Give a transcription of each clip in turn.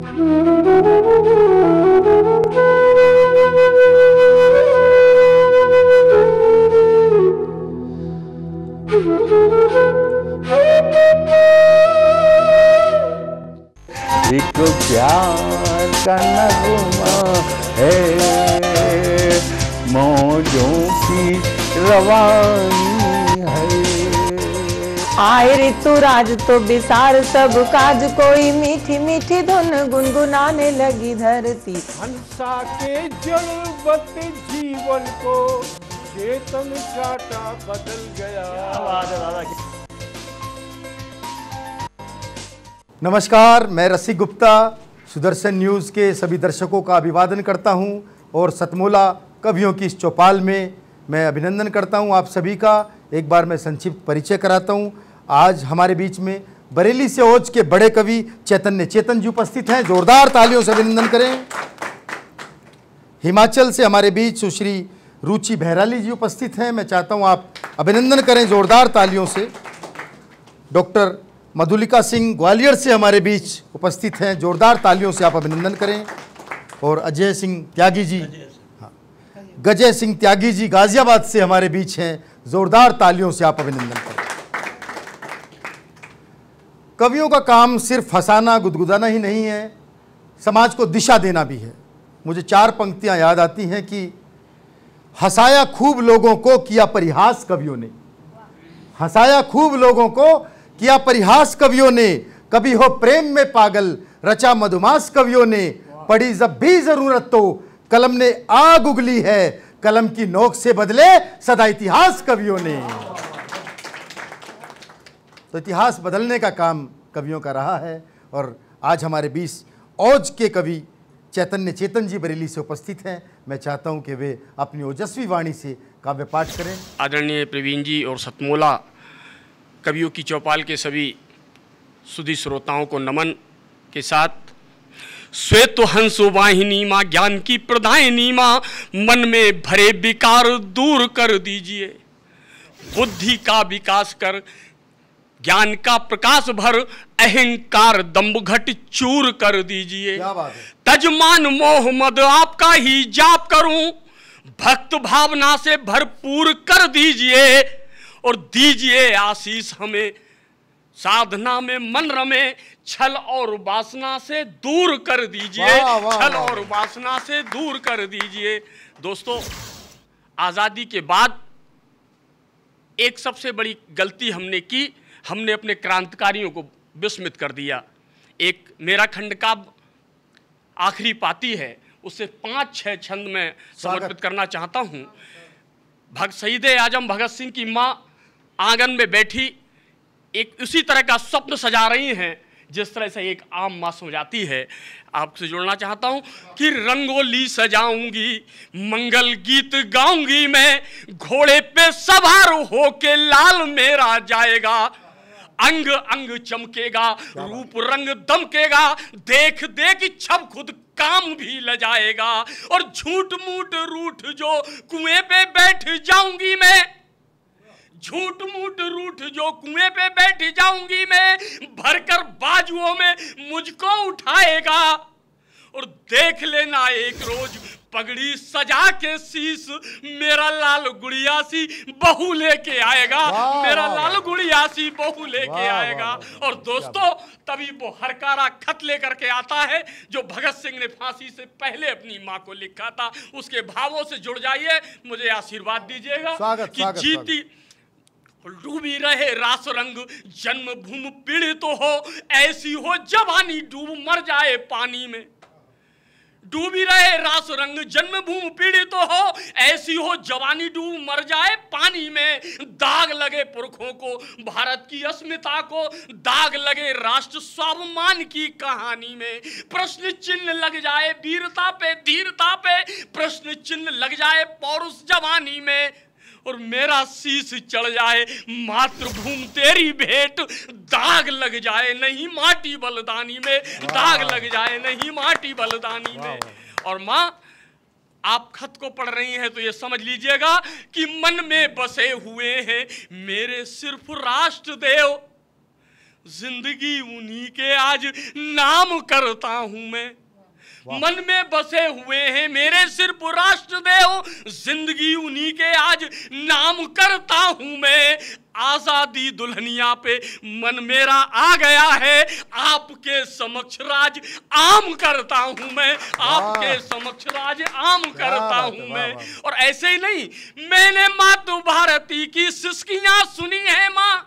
एक प्यार का नगमा है, मौजों की रवानी है। आए ऋतुराज तो बिसार सब काज, कोई मीठी मीठी धुन गुनगुनाने लगी धरती। हंसा के जलवत जीवन को चेतन काटा बदल गया। नमस्कार, मैं रसिक गुप्ता सुदर्शन न्यूज़ के सभी दर्शकों का अभिवादन करता हूं और सतमोला कवियों की इस चौपाल में मैं अभिनंदन करता हूं आप सभी का। एक बार मैं संक्षिप्त परिचय कराता हूं। आज हमारे बीच में बरेली से ओज के बड़े कवि चैतन्य चेतन जी उपस्थित हैं, जोरदार तालियों से अभिनंदन करें। हिमाचल से हमारे बीच सुश्री रुचि बहराली जी उपस्थित हैं, मैं चाहता हूं आप अभिनंदन करें जोरदार तालियों से। डॉक्टर मधुलिका सिंह ग्वालियर से हमारे बीच उपस्थित हैं, जोरदार तालियों से आप अभिनंदन करें। और अजय सिंह त्यागी जी, गजय सिंह त्यागी जी गाजियाबाद से हमारे बीच हैं, जोरदार तालियों से आप अभिनंदन करें। कवियों का काम सिर्फ हंसाना गुदगुदाना ही नहीं है, समाज को दिशा देना भी है। मुझे 4 पंक्तियां याद आती हैं कि हंसाया खूब लोगों को किया परिहास कवियों ने, हंसाया खूब लोगों को किया परिहास कवियों ने, कभी हो प्रेम में पागल रचा मधुमास कवियों ने, पड़ी जब भी जरूरत तो कलम ने आग उगली है, कलम की नोक से बदले सदा इतिहास कवियों ने। तो इतिहास बदलने का काम कवियों का रहा है। और आज हमारे बीच ओज के कवि चैतन्य चेतन जी बरेली से उपस्थित हैं। मैं चाहता हूं कि वे अपनी ओजस्वी वाणी से काव्य पाठ करें। आदरणीय प्रवीण जी और सतमोला कवियों की चौपाल के सभी सुधी श्रोताओं को नमन के साथ, श्वेत हंस वाहिनी माँ ज्ञान की प्रदायिनी माँ, मन में भरे विकार दूर कर दीजिए, बुद्धि का विकास कर ज्ञान का प्रकाश भर, अहंकार दंभ घट चूर कर दीजिए। तजमान मोह मद आपका ही जाप करूं, भक्त भावना से भरपूर कर दीजिए और दीजिए आशीष हमें, साधना में मन रमे, छल और वासना से दूर कर दीजिए, छल और वासना से दूर कर दीजिए। दोस्तों, आज़ादी के बाद एक सबसे बड़ी गलती हमने की, हमने अपने क्रांतिकारियों को विस्मृत कर दिया। एक मेरा खंड का आखिरी पाती है, उससे 5-6 छंद में समर्पित करना चाहता हूँ। शहीद आजम भगत सिंह की माँ आंगन में बैठी एक उसी तरह का स्वप्न सजा रही हैं जिस तरह से एक आम माँ सजाती है। आपसे जोड़ना चाहता हूँ कि रंगोली सजाऊंगी, मंगल गीत गाऊंगी मैं, घोड़े पे सवार होके लाल मेरा जाएगा, अंग अंग चमकेगा, रूप रंग दमकेगा, देख देख छब खुद काम भी लजाएगा, और झूठ मूठ रूठ जो कुएं पे बैठ जाऊंगी मैं, झूठ मूठ रूठ जो कुएं पे बैठ जाऊंगी मैं, भरकर बाजुओं में मुझको उठाएगा, और देख लेना एक रोज पगड़ी सजा के शीश मेरा लाल गुड़िया सी बहू लेके आएगा, मेरा लाल गुड़िया सी बहू लेके आएगा। और दोस्तों, तभी वो हरकारा खत लेकर के आता है जो भगत सिंह ने फांसी से पहले अपनी माँ को लिखा था। उसके भावों से जुड़ जाइए, मुझे आशीर्वाद दीजिएगा कि जीती डूबी रहे रास रंग, जन्मभूमि पीड़ित हो, ऐसी हो जवानी डूब मर जाए पानी में। डूबी रहे रास रंग, जन्मभूमि पीड़ित हो, ऐसी हो जवानी डूब मर जाए पानी में। दाग लगे पुरखों को, भारत की अस्मिता को, दाग लगे राष्ट्र स्वाभिमान की कहानी में। प्रश्न चिन्ह लग जाए वीरता पे, धीरता पे, प्रश्न चिन्ह लग जाए पौरुष जवानी में, और मेरा शीश चढ़ जाए मातृभूमि तेरी भेंट, दाग लग जाए नहीं माटी बलिदानी में, दाग लग जाए नहीं माटी बलिदानी में। और माँ, आप खत को पढ़ रही हैं तो ये समझ लीजिएगा कि मन में बसे हुए हैं मेरे सिर्फ राष्ट्र देव, जिंदगी उन्हीं के आज नाम करता हूं मैं। मन में बसे हुए हैं मेरे सिर्फ राष्ट्रदेव, जिंदगी उन्हीं के आज नाम करता हूं मैं। आजादी दुल्हनिया पे मन मेरा आ गया है, आपके समक्ष राज आम करता हूं मैं, आपके समक्ष राज आम करता हूं मैं। और ऐसे ही नहीं, मैंने मातृ भारती की सिसकियां सुनी है माँ,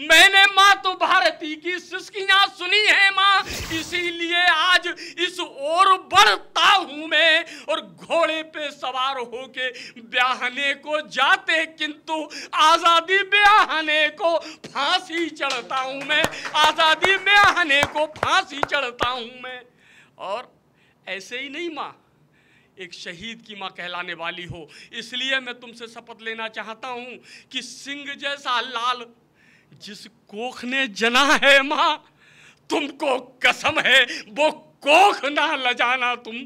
मैंने मातृ भारती की सिसकियां सुनी है माँ, इसीलिए आज इस ओर बढ़ता हूं मैं। और घोड़े पे सवार होके ब्याहने को जाते, किंतु आजादी ब्याहने को फांसी चढ़ता हूं मैं, आजादी ब्याहने को फांसी चढ़ता हूं मैं। और ऐसे ही नहीं माँ, एक शहीद की माँ कहलाने वाली हो, इसलिए मैं तुमसे शपथ लेना चाहता हूं कि सिंह जैसा लाल जिस कोख ने जना है माँ, तुमको कसम है वो कोख ना लजाना तुम।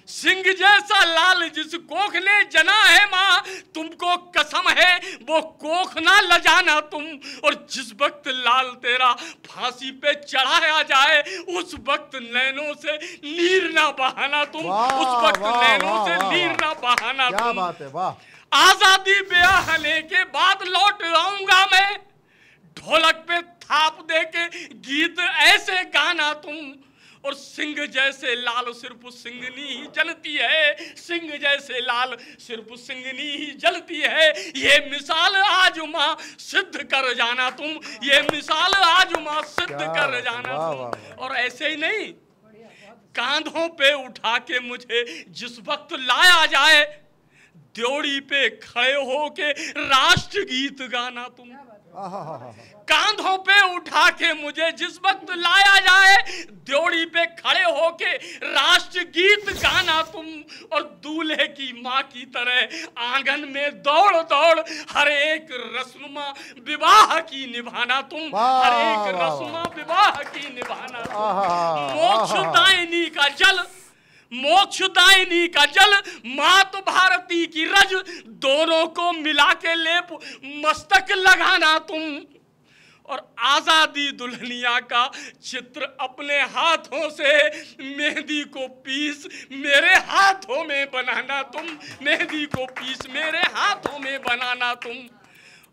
सिंह जैसा लाल जिस कोख ने जना है माँ, तुमको कसम है वो कोख ना लजाना तुम। और जिस वक्त लाल तेरा फांसी पे चढ़ाया जाए, उस वक्त नैनों से नीर ना बहाना तुम, उस वक्त नैनों से नीर ना बहाना तुम। क्या बात है, वाह। आजादी ब्याहने के बाद लौट आऊंगा मैं, ढोलक पे थाप दे के गीत ऐसे गाना तुम। और सिंह जैसे लाल सिर्फ सिंगनी ही जलती है, सिंह जैसे लाल सिर्फ सिंगनी ही जलती है। ये मिसाल आज माँ सिद्ध कर जाना तुम, ये मिसाल आज माँ सिद्ध कर जाना तुम। और ऐसे ही नहीं, कांधों पे उठा के मुझे जिस वक्त लाया जाए, द्योड़ी पे खड़े होके राष्ट्र गीत गाना तुम। कांधों पे उठा के मुझे जिस वक्त लाया जाए, द्योड़ी पे खड़े होके राष्ट्र गीत गाना तुम। और दूल्हे की माँ की तरह आंगन में दौड़ दौड़ हर एक रस्म विवाह की निभाना तुम, हर एक रस्म विवाह की निभाना तुम। मोक्षदायिनी का जल, मोक्षदायिनी का जल, मातृ भारती की रज, दोनों को मिला के लेप मस्तक लगाना तुम। और आजादी दुल्हनिया का चित्र अपने हाथों से मेहंदी को पीस मेरे हाथों में बनाना तुम, मेहंदी को पीस मेरे हाथों में बनाना तुम।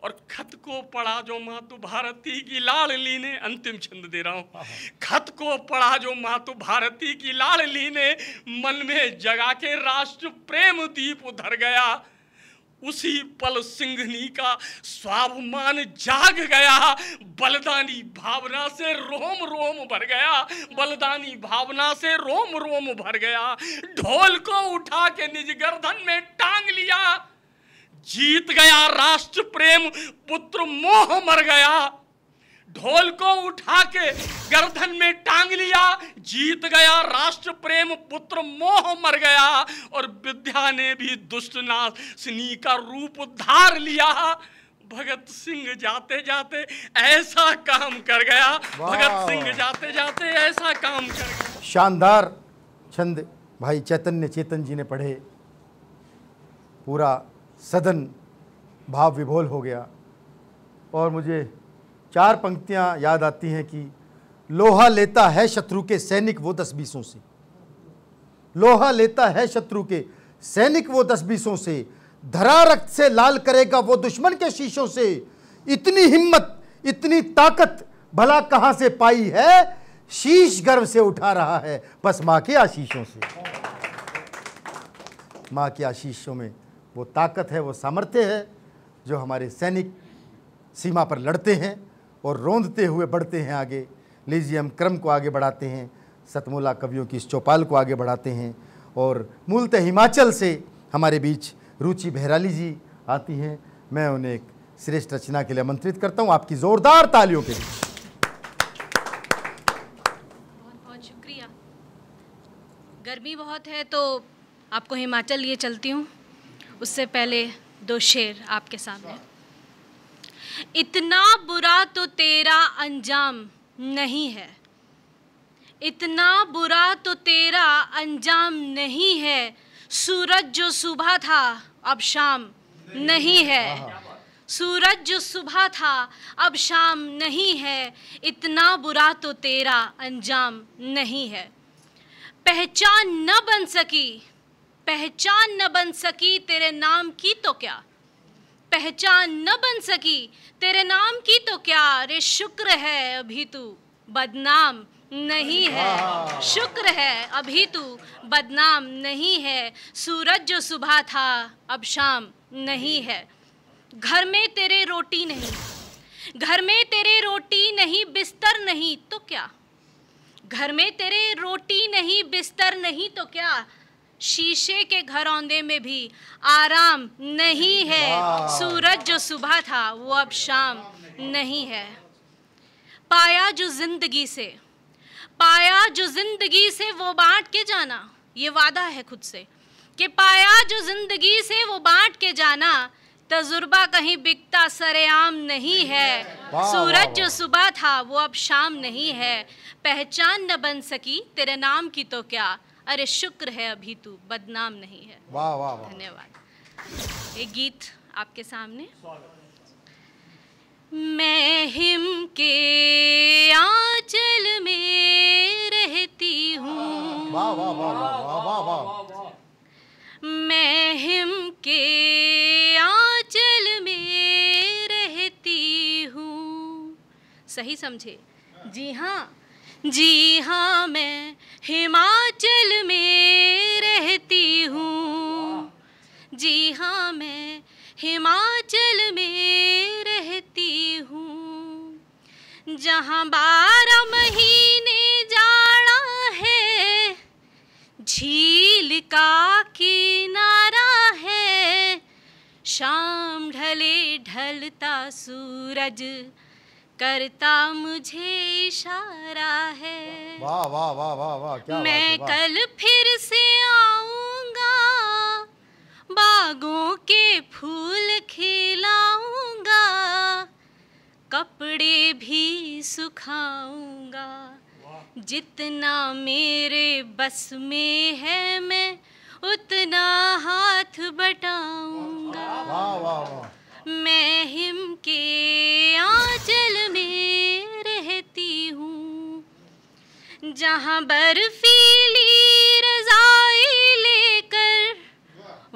और खत को पढ़ा जो मातु भारती की लाडली ने, अंतिम छंद दे रहा हूं, खत को पढ़ा जो मातु भारती की लाडली ने, मन में जगा के राष्ट्र प्रेम दीप धर गया। उसी पल सिंघनी का स्वाभिमान जाग गया, बलिदानी भावना से रोम रोम भर गया, बलिदानी भावना से रोम रोम भर गया। ढोल को उठा के निज गर्दन में टांग लिया, जीत गया राष्ट्र प्रेम, पुत्र मोह मर गया। ढोल को उठा के गर्दन में टांग लिया, जीत गया राष्ट्र प्रेम, पुत्र मोह मर गया। और विद्या ने भी दुष्टनाशिनी का रूप धार लिया। भगत सिंह जाते जाते ऐसा काम कर गया, भगत सिंह जाते जाते ऐसा काम कर गया। शानदार छंद भाई चैतन्य चेतन जी ने पढ़े, पूरा सदन भाव विभोर हो गया। और मुझे 4 पंक्तियां याद आती हैं कि लोहा लेता है शत्रु के सैनिक वो 10-20 से, लोहा लेता है शत्रु के सैनिक वो 10-20 से, धरा रक्त से लाल करेगा वो दुश्मन के शीशों से। इतनी हिम्मत इतनी ताकत भला कहां से पाई है, शीश गर्व से उठा रहा है बस मां के आशीषों से। मां के आशीषों में वो ताकत है, वो सामर्थ्य है जो हमारे सैनिक सीमा पर लड़ते हैं और रोंदते हुए बढ़ते हैं आगे। लीजिए हम क्रम को आगे बढ़ाते हैं, सतमोला कवियों की इस चौपाल को आगे बढ़ाते हैं। और मूलतः हिमाचल से हमारे बीच रुचि बहराली जी आती हैं, मैं उन्हें एक श्रेष्ठ रचना के लिए आमंत्रित करता हूं आपकी जोरदार तालियों के बीच। बहुत बहुत शुक्रिया। गर्मी बहुत है तो आपको हिमाचल लिए चलती हूँ। उससे पहले 2 शेर आपके सामने। इतना बुरा तो तेरा अंजाम नहीं है, इतना बुरा तो तेरा अंजाम नहीं है, सूरज जो सुबह था अब शाम नहीं है, सूरज जो सुबह था अब शाम नहीं है, इतना बुरा तो तेरा अंजाम नहीं है। पहचान न बन सकी, पहचान न बन सकी तेरे नाम की तो क्या, पहचान न बन सकी तेरे नाम की तो क्या, रे शुक्र है अभी तू बदनाम नहीं है, शुक्र है अभी तू बदनाम नहीं है। सूरज जो सुबह था अब शाम नहीं है। घर में तेरे रोटी नहीं, घर में तेरे रोटी नहीं, बिस्तर नहीं तो क्या, घर में तेरे रोटी नहीं, बिस्तर नहीं तो क्या, शीशे के घरौंदे में भी आराम नहीं है। सूरज जो सुबह था वो अब शाम नहीं है। पाया जो जिंदगी से, पाया जो जिंदगी से वो बांट के जाना, ये वादा है खुद से कि पाया जो जिंदगी से वो बांट के जाना, तजुर्बा कहीं बिकता सरेआम नहीं है। सूरज जो सुबह था वो अब शाम नहीं है। पहचान न बन सकी तेरे नाम की तो क्या, अरे शुक्र है अभी तू बदनाम नहीं है। वाह वाह वाह। धन्यवाद। एक गीत आपके सामने। मैं हिम के आंचल में रहती हूँ, वाह वाह वाह वाह वाह वाह। मैं हिम के आंचल में रहती हूँ। सही समझे? जी हाँ, जी हाँ, मैं हिमाचल में रहती हूँ। जी हाँ, मैं हिमाचल में रहती हूँ। जहाँ 12 महीने जाड़ा है, झील का किनारा है, शाम ढले ढलता सूरज करता मुझे इशारा है। वाह वाह वाह वाह वाह, क्या मैं बात है, कल फिर से आऊंगा, बागों के फूल खिलाऊंगा, कपड़े भी सुखाऊंगा, जितना मेरे बस में है मैं उतना हाथ बटाऊंगा। वाह वाह वाह। मैं हिम के आंचल में रहती हूँ, जहाँ बर्फीली रज़ाई लेकर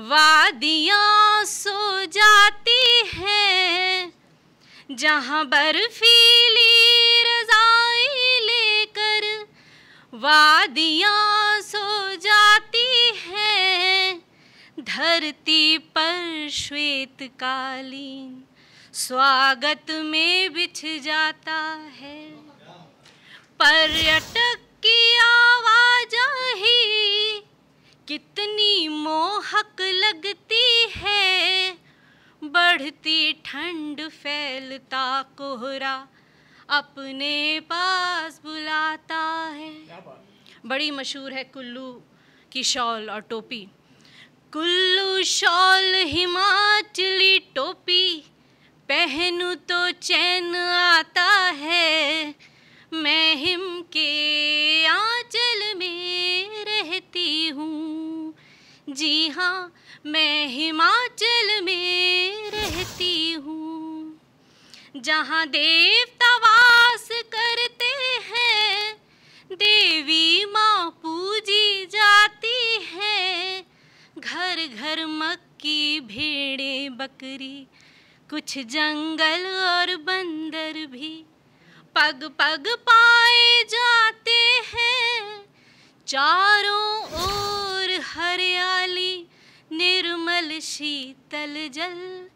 वादियाँ सो जाती हैं, जहाँ बर्फीली रज़ाई लेकर वादियाँ सो जाती हैं, धरती पर श्वेत कालीन स्वागत में बिछ जाता है। पर्यटक की आवाजाही कितनी मोहक लगती है, बढ़ती ठंड फैलता कोहरा अपने पास बुलाता है। बड़ी मशहूर है कुल्लू की शॉल और टोपी। कुल्लू शॉल हिमाचली टोपी पहनूं तो चैन आता है, मैं हिम के आंचल में रहती हूँ। जी हाँ, मैं हिमाचल में रहती हूँ, जहाँ देवता वास करते हैं, देवी माँ पूजी जाती है, घर घर मक्की भेड़े बकरी कुछ जंगल और बंदर भी पग पग पाए जाते हैं, चारों ओर हरियाली निर्मल शीतल जल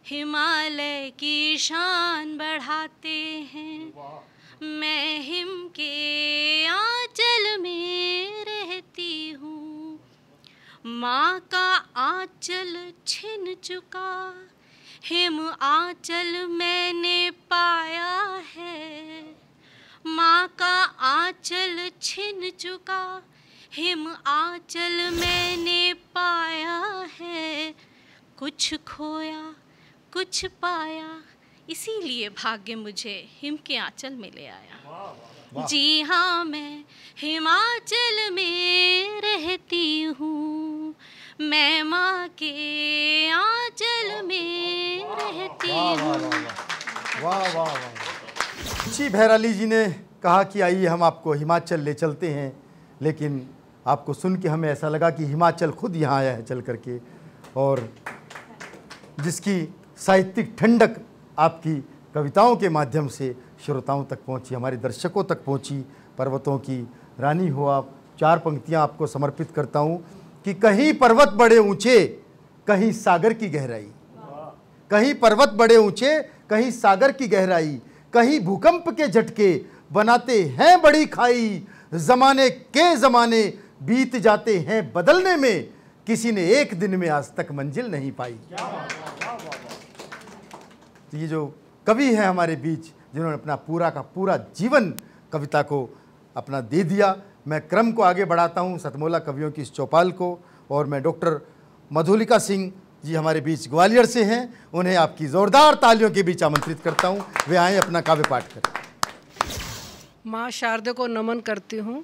हिमालय की शान बढ़ाते हैं। मैं हिम के आंचल में रहती हूँ, माँ का आंचल छिन चुका, हिम आंचल मैंने पाया है। माँ का आंचल छिन चुका, हिम आंचल मैंने पाया है। कुछ खोया कुछ पाया, इसीलिए भाग्य मुझे हिम के आंचल में ले आया। जी हाँ, मैं हिमाचल में रहती हूँ, मैं माँ के आंचल में रहती वाह वाह वाह। जी भैराली जी ने कहा कि आइए हम आपको हिमाचल ले चलते हैं, लेकिन आपको सुन के हमें ऐसा लगा कि हिमाचल खुद यहाँ आया है चल करके, और जिसकी साहित्यिक ठंडक आपकी कविताओं के माध्यम से श्रोताओं तक पहुँची, हमारे दर्शकों तक पहुँची। पर्वतों की रानी हो आप। 4 पंक्तियाँ आपको समर्पित करता हूँ कि कहीं पर्वत बड़े ऊंचे, कहीं सागर की गहराई, कहीं पर्वत बड़े ऊंचे, कहीं सागर की गहराई, कहीं भूकंप के झटके बनाते हैं बड़ी खाई, जमाने के जमाने बीत जाते हैं बदलने में, किसी ने एक दिन में आज तक मंजिल नहीं पाई। तो ये जो कवि है हमारे बीच, जिन्होंने अपना पूरा का पूरा जीवन कविता को अपना दे दिया। मैं क्रम को आगे बढ़ाता हूँ सतमोला कवियों की इस चौपाल को, और मैं डॉक्टर मधुलिका सिंह जी हमारे बीच ग्वालियर से हैं, उन्हें आपकी ज़ोरदार तालियों के बीच आमंत्रित करता हूँ, वे आएँ अपना काव्य पाठ करें। माँ शारदा को नमन करती हूँ,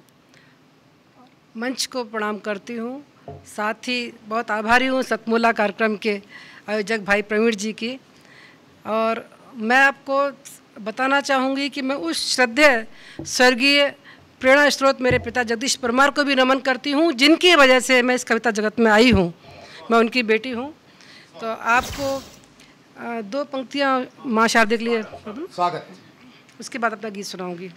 मंच को प्रणाम करती हूँ, साथ ही बहुत आभारी हूँ सतमोला कार्यक्रम के आयोजक भाई प्रवीण जी की। और मैं आपको बताना चाहूँगी कि मैं उस श्रद्धेय स्वर्गीय प्रेरणा स्रोत मेरे पिता जगदीश परमार को भी नमन करती हूँ, जिनकी वजह से मैं इस कविता जगत में आई हूँ। मैं उनकी बेटी हूँ। तो आपको 2 पंक्तियाँ माँ शारदा के लिए स्वागत, उसके बाद अपना गीत सुनाऊंगी।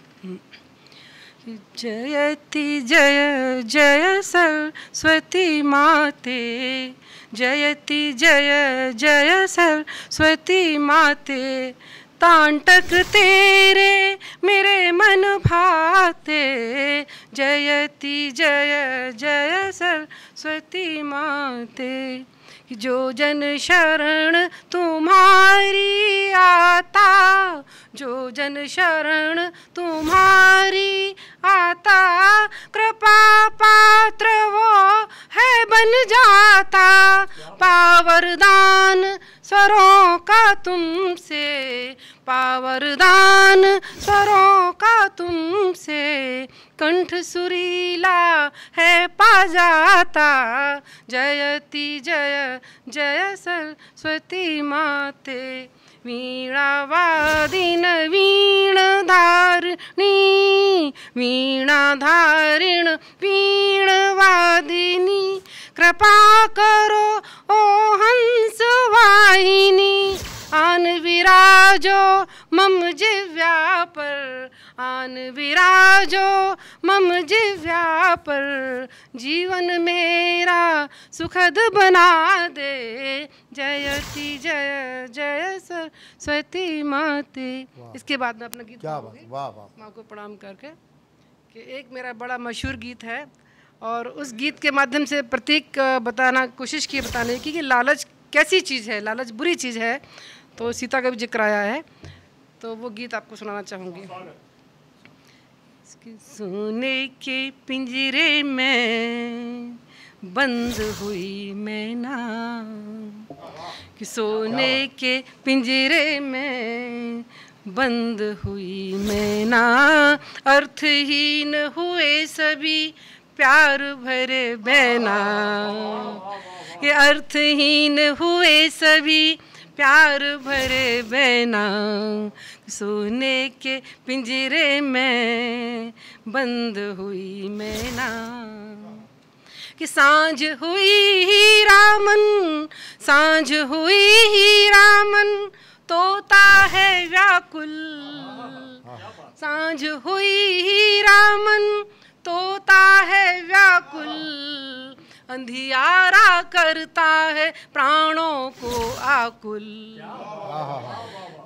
जयति जय जय सरस्वती माते, जयति जय जय सरस्वती माते, तांटक तेरे मेरे मन भाते, जयति जय जय सरस्वती माते। जो जन शरण तुम्हारी आता, जो जन शरण तुम्हारी आता, कृपा पात्र वो है बन जाता, पावरदान स्वरों का तुमसे, पावरदान स्वरों का तुमसे, कंठ सुरीला है पा जाता, जयति जय जय सरस्वती माते। वीणा वादिन वीण धारिणी, वीणा धारिण वीण वादिनी, कृपा करो ओ हंस वाहिनी, आन विराजो मम जिव्या पर, आन विराजो मम जिव्या पर, जीवन मेरा सुखद बना दे, जयति जय जय सरस्वती माते। इसके बाद में अपना गीत क्या बात, वाह वाह। माँ को प्रणाम करके कि एक मेरा बड़ा मशहूर गीत है, और उस गीत के माध्यम से प्रतीक बताना कोशिश की बताने की कि लालच कैसी चीज़ है, लालच बुरी चीज़ है। तो सीता का भी जिक्र आया है, तो वो गीत आपको सुनाना चाहूँगी। सोने के पिंजरे में बंद हुई मैना, कि सोने के पिंजरे में बंद हुई मैना, अर्थहीन हुए सभी प्यार भरे बैना, ये अर्थहीन हुए सभी प्यार भरे बैना, सोने के पिंजरे में बंद हुई मैना, कि सांझ हुई हीरा मन, सांझ हुई हीरा मन, तोता है व्याकुल, सांझ हुई हीरा मन, तोता है व्याकुल, अंधियारा करता है प्राणों को आकुल,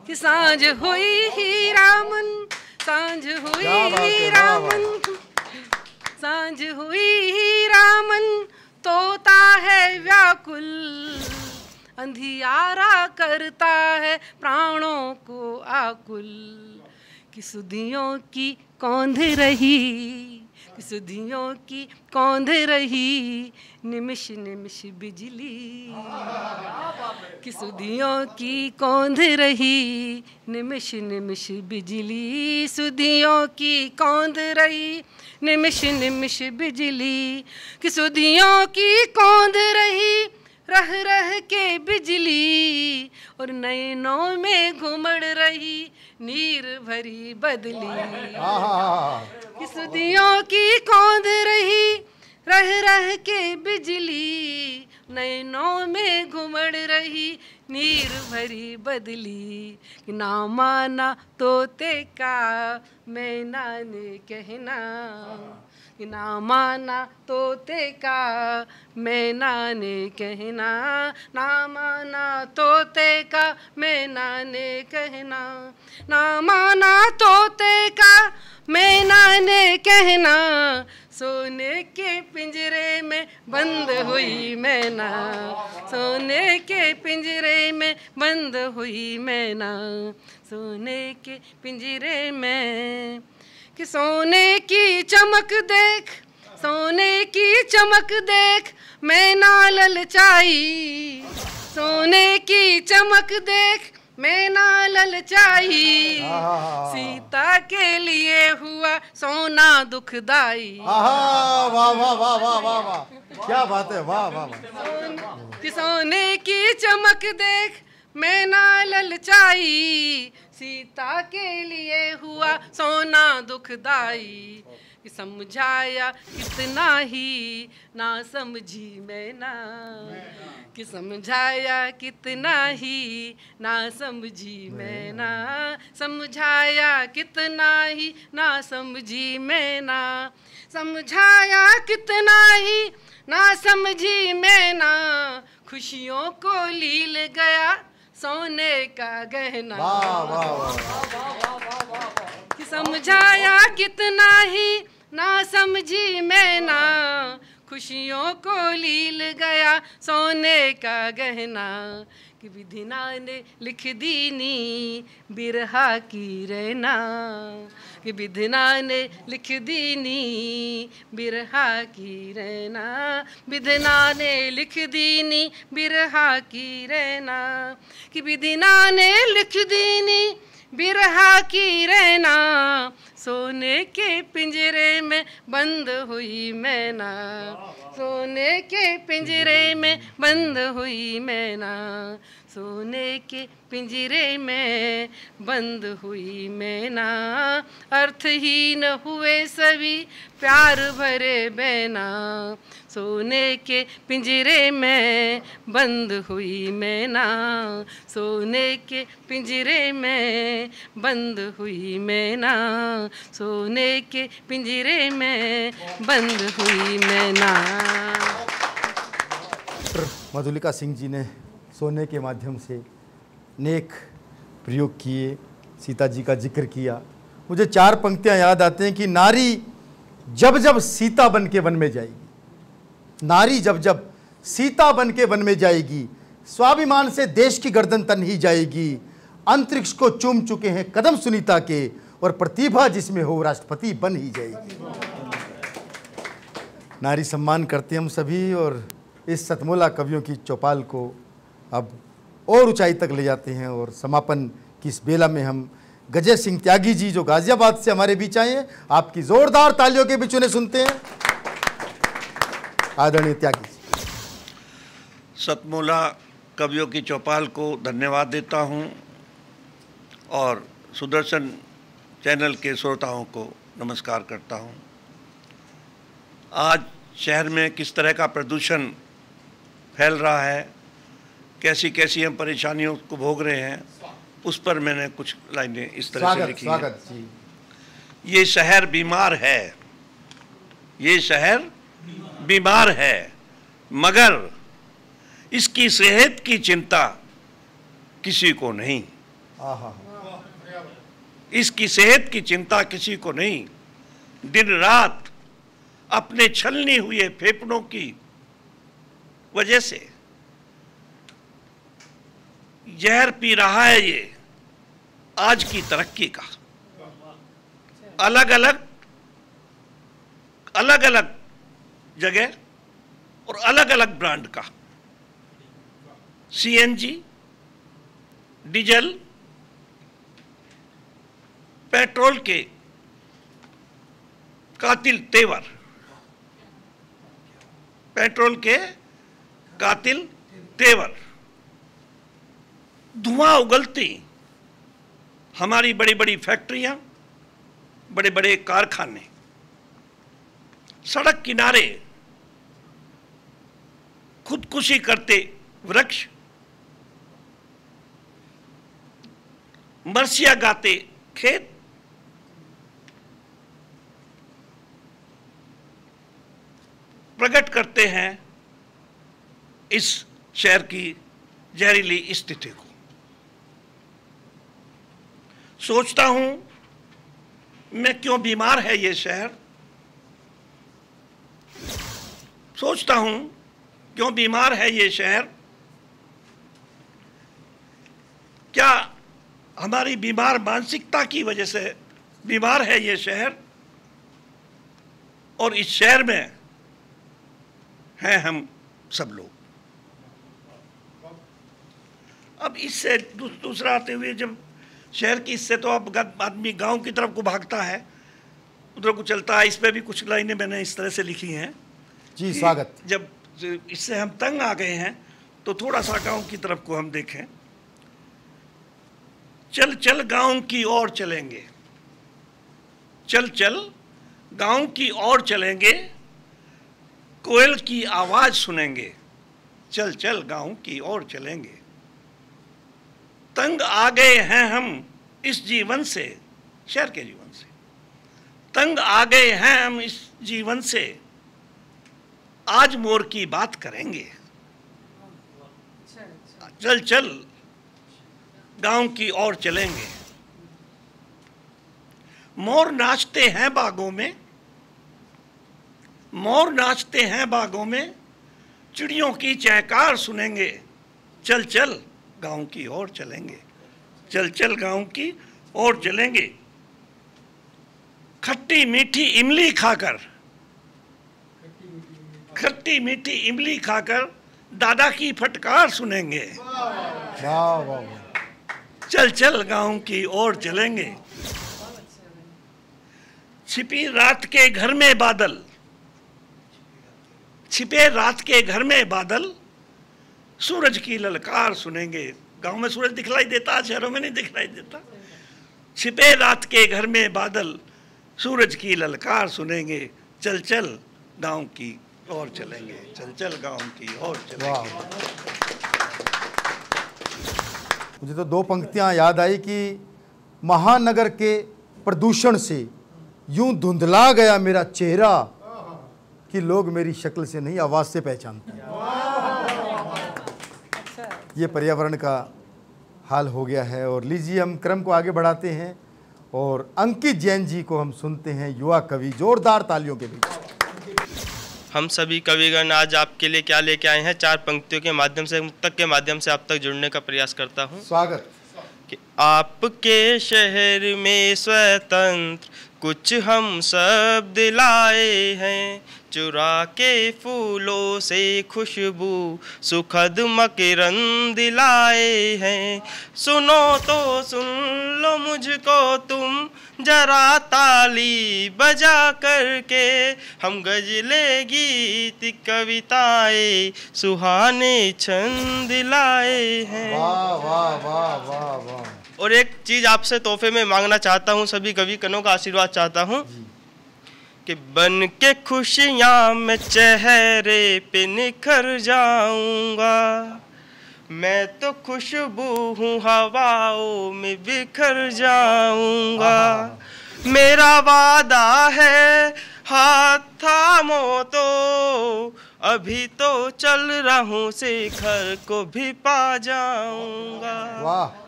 कि सांझ हुई हीरा मन, सांझ हुई हीरा मन, सांझ हुई हीरा मन, तोता है व्याकुल, अंधियारा करता है प्राणों को आकुल, कि सुधियों की कौंध रही, कि सुधियों की कौंध रही, निमिष निमिष बिजली, कि सुधियों की कौंध रही, निमिष निमिष बिजली, सुधियों की कौंध रही, निमिष निमिष बिजली, कि सुधियों की कौंध रही, रह रह के बिजली, और नैनों में घुमड़ रही नीर भरी बदली। कि सुदियों की कौंध रही रह रह के बिजली, नैनों में घुमड़ रही नीर भरी बदली। कि ना माना तोते का मैना ने कहना, कि ना माना तोते का मैना ने कहना, ना माना तोते का मैना ने कहना, ना माना तोते का मैना ने कहना। सोने के पिंजरे में बंद हुई मैना, सोने के पिंजरे में बंद हुई मैना, सोने के पिंजरे में। कि सोने की चमक देख, सोने की चमक देख मैना ललचाई, सोने की चमक देख मैना ललचाई। सीता के लिए हुआ सोना दुखदाई। वाह वाह वाह वाह वाह वाह, क्या बात है, वाह वाह वाह। कि सोने की चमक देख मैना ललचाई, सीता के लिए हुआ सोना दुखदाई। कि समझाया कितना ही ना समझी मैना, कि समझाया कितना ही ना समझी मैना, समझाया कितना ही ना समझी मैना, समझाया कितना ही ना समझी मैना। खुशियों को लील गया सोने का गहना। वाह वाह वाह। कि समझाया कितना ही ना समझी मैना, खुशियों को लील गया सोने का गहना। कि विधिना ने लिख दी नी बिरहा की रहना, कि विधिना ने लिख दी नी बिरहा की रहना, विधिना ने लिख दी नी बिरहा की रहना। कि विधिना ने लिख दी नी बिरहा की रहना, सोने के पिंजरे में बंद हुई मैना, सोने के पिंजरे में बंद हुई मैना, सोने के पिंजरे में बंद हुई मैना। अर्थहीन हुए सभी प्यार भरे बैना, सोने के पिंजरे में बंद हुई मैना, सोने के पिंजरे में बंद हुई मैना, सोने के पिंजरे में बंद हुई मैना। मधुलिका सिंह जी ने सोने के माध्यम से नेक प्रयोग किए, सीता जी का जिक्र किया। मुझे 4 पंक्तियां याद आते हैं कि नारी जब जब सीता बन के वन में जाएगी, नारी जब जब सीता बन के वन में जाएगी, स्वाभिमान से देश की गर्दन तन ही जाएगी। अंतरिक्ष को चूम चुके हैं कदम सुनीता के, और प्रतिभा जिसमें हो राष्ट्रपति बन ही जाएगी। नारी सम्मान करते हम सभी, और इस सतमोला कवियों की चौपाल को अब और ऊंचाई तक ले जाते हैं। और समापन की इस बेला में हम गजय सिंह त्यागी जी, जो गाजियाबाद से हमारे बीच आए हैं, आपकी जोरदार तालियों के बीच उन्हें सुनते हैं। आदरणीय त्यागी जी। सतमोला कवियों की चौपाल को धन्यवाद देता हूं, और सुदर्शन चैनल के श्रोताओं को नमस्कार करता हूं। आज शहर में किस तरह का प्रदूषण फैल रहा है, कैसी कैसी हम परेशानियों को भोग रहे हैं, उस पर मैंने कुछ लाइनें इस तरह से लिखी हैं। ये शहर बीमार है, ये शहर बीमार है, मगर इसकी सेहत की चिंता किसी को नहीं। इसकी सेहत की चिंता किसी को नहीं। दिन रात अपने छलनी हुए फेफड़ों की वजह से जहर पी रहा है ये आज की तरक्की का। अलग अलग जगह और अलग अलग ब्रांड का सीएनजी, डीजल, पेट्रोल के कातिल तेवर, पेट्रोल के कातिल तेवर, धुआं उगलती हमारी बड़ी बड़ी फैक्ट्रियां, बड़े बड़े कारखाने, सड़क किनारे खुदकुशी करते वृक्ष, मरसिया गाते खेत, प्रकट करते हैं इस शहर की जहरीली स्थिति को। सोचता हूं मैं क्यों बीमार है ये शहर, सोचता हूं क्यों बीमार है ये शहर। क्या हमारी बीमार मानसिकता की वजह से बीमार है ये शहर, और इस शहर में हैं हम सब लोग। अब इससे दूसरा आते हुए, जब शहर की, इससे तो अब आदमी गांव की तरफ को भागता है, उधर को चलता है। इस पे भी कुछ लाइनें मैंने इस तरह से लिखी हैं जी, स्वागत। जब इससे हम तंग आ गए हैं तो थोड़ा सा गांव की तरफ को हम देखें। चल चल गांव की ओर चलेंगे, चल चल गांव की ओर चलेंगे, कोयल की आवाज सुनेंगे, चल चल गांव की ओर चलेंगे। तंग आ गए हैं हम इस जीवन से, शहर के जीवन से, तंग आ गए हैं हम इस जीवन से, आज मोर की बात करेंगे। चल चल गांव की ओर चलेंगे। मोर नाचते हैं बागों में, मोर नाचते हैं बागों में, चिड़ियों की चहकार सुनेंगे, चल चल गांव की ओर चलेंगे, चल चल गांव की ओर चलेंगे। खट्टी मीठी इमली खाकर, खट्टी मीठी इमली खाकर दादा की फटकार सुनेंगे, वाह वाह, चल चल गांव की ओर चलेंगे। छिपी रात के घर में बादल, छिपे रात के घर में बादल, सूरज की ललकार सुनेंगे। गांव में सूरज दिखलाई देता, शहरों में नहीं दिखलाई देता। छिपे रात के घर में बादल, सूरज की ललकार सुनेंगे, चल चल गांव की ओर चलेंगे, चल चल गांव की ओर चलेंगे। मुझे तो दो पंक्तियां याद आई कि महानगर के प्रदूषण से यूं धुंधला गया मेरा चेहरा कि लोग मेरी शक्ल से नहीं आवाज से पहचानते हैं। ये पर्यावरण का हाल हो गया है। और लीजिए हम क्रम को आगे बढ़ाते हैं और अंकित जैन जी को हम सुनते हैं, युवा कवि। जोरदार तालियों के बीच। हम सभी कविगण आज आपके लिए क्या लेके आए हैं, चार पंक्तियों के माध्यम से, मुक्तक के माध्यम से आप तक जुड़ने का प्रयास करता हूँ। स्वागत। कि आपके शहर में स्वतंत्र कुछ हम सब दिलाए हैं, चुरा के फूलों से खुशबू सुखद मकरंद दिलाए हैं। सुनो तो सुन लो मुझको तुम जरा ताली बजा करके, हम गजले गीत कविताएं सुहाने छंद लाए हैं। वाह वाह वाह वाह वाह। और एक चीज आपसे तोहफे में मांगना चाहता हूँ, सभी कवि कनों का आशीर्वाद चाहता हूँ कि बन के खुशियाँ मैं चेहरे पे निखर जाऊंगा, मैं तो खुशबू हूँ हवाओं में बिखर जाऊंगा। मेरा वादा है हाथ थामो तो, अभी तो चल रहा हूँ शिखर को भी पा जाऊंगा। वाह।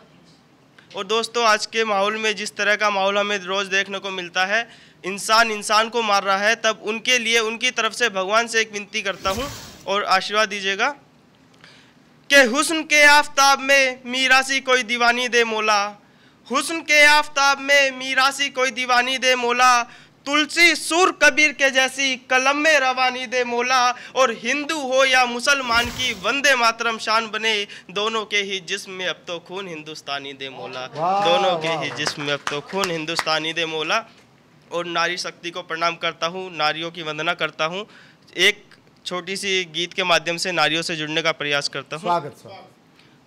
और दोस्तों, आज के माहौल में जिस तरह का माहौल हमें रोज़ देखने को मिलता है, इंसान इंसान को मार रहा है, तब उनके लिए उनकी तरफ से भगवान से एक विनती करता हूँ और आशीर्वाद दीजिएगा कि हुस्न के आफताब में मीरासी कोई दीवानी दे मौला, हुस्न के आफताब में मीरासी कोई दीवानी दे मौला, तुलसी सुर कबीर के जैसी कलम में रवानी दे मौला। और हिंदू हो या मुसलमान की वंदे मातरम शान बने, दोनों के ही जिस्म में अब तो खून हिंदुस्तानी दे मौला, दोनों के ही जिस्म में अब तो खून हिंदुस्तानी दे मौला। और नारी शक्ति को प्रणाम करता हूँ, नारियों की वंदना करता हूँ। एक छोटी सी गीत के माध्यम से नारियों से जुड़ने का प्रयास करता हूँ। स्वागत।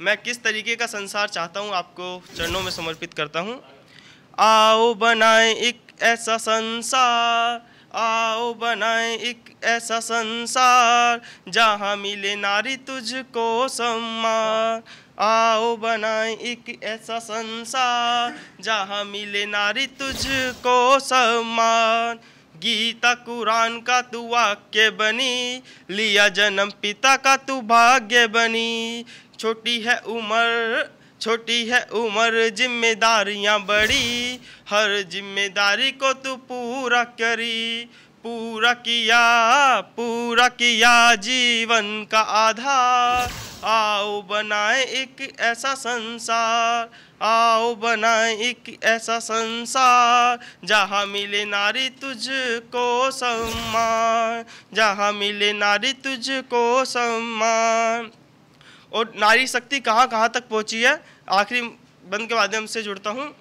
मैं किस तरीके का संसार चाहता हूँ आपको चरणों में समर्पित करता हूँ। आओ बनाएं एक ऐसा संसार, आओ बनाएं एक ऐसा संसार जहाँ मिले नारी तुझको सम्मान। आओ बनाएं एक ऐसा संसार जहाँ मिले नारी तुझको सम्मान। गीता कुरान का तू वाक्य बनी, लिया जन्म पिता का तू भाग्य बनी। छोटी है उम्र जिम्मेदारियां बड़ी, हर जिम्मेदारी को तू पूरा करी। पूरा किया जीवन का आधार। आओ बनाए एक ऐसा संसार, आओ बनाए एक ऐसा संसार जहाँ मिले नारी तुझको सम्मान, जहाँ मिले नारी तुझको सम्मान। और नारी शक्ति कहाँ कहाँ तक पहुँची है, आखिरी बंद के माध्यम से जुड़ता हूँ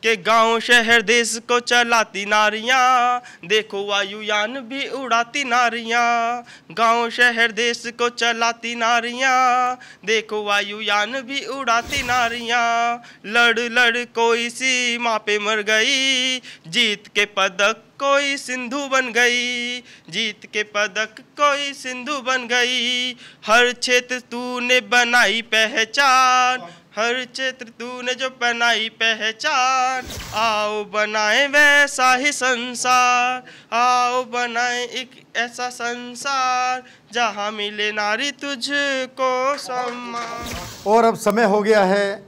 कि गांव शहर देश को चलाती नारियां, देखो वायुयान भी उड़ाती नारियां। गांव शहर देश को चलाती नारियां, देखो वायुयान भी उड़ाती नारियां। लड़ लड़ कोई सीमा पे मर गई, जीत के पदक कोई सिंधु बन गई, जीत के पदक कोई सिंधु बन गई। हर क्षेत्र तूने बनाई पहचान, हर क्षेत्र तूने जो बनाई पहचान। आओ बनाए वैसा ही संसार, आओ बनाए एक ऐसा संसार जहाँ मिले नारी तुझको सम्मान। और अब समय हो गया है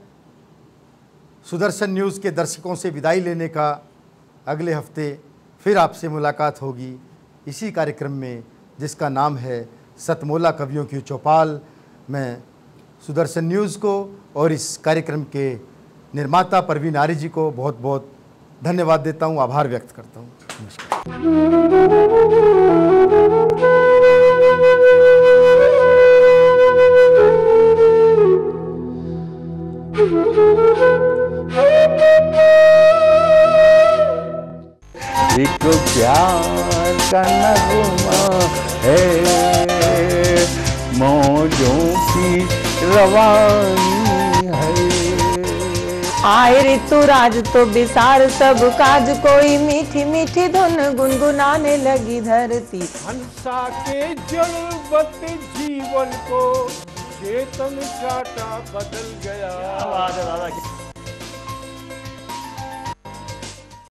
सुदर्शन न्यूज़ के दर्शकों से विदाई लेने का। अगले हफ्ते फिर आपसे मुलाकात होगी इसी कार्यक्रम में जिसका नाम है सतमोला कवियों की चौपाल। मैं सुदर्शन न्यूज़ को और इस कार्यक्रम के निर्माता परवीन आर्य जी को बहुत बहुत धन्यवाद देता हूँ, आभार व्यक्त करता हूँ। एक प्यार का नगमा है, मौजों की रवानी है। आए ऋतुराज तो बिसार सब काज, कोई मीठी मीठी धुन गुनगुनाने लगी धरती। हंसा के जड़वत जीवन को चेतन चाटा बदल गया।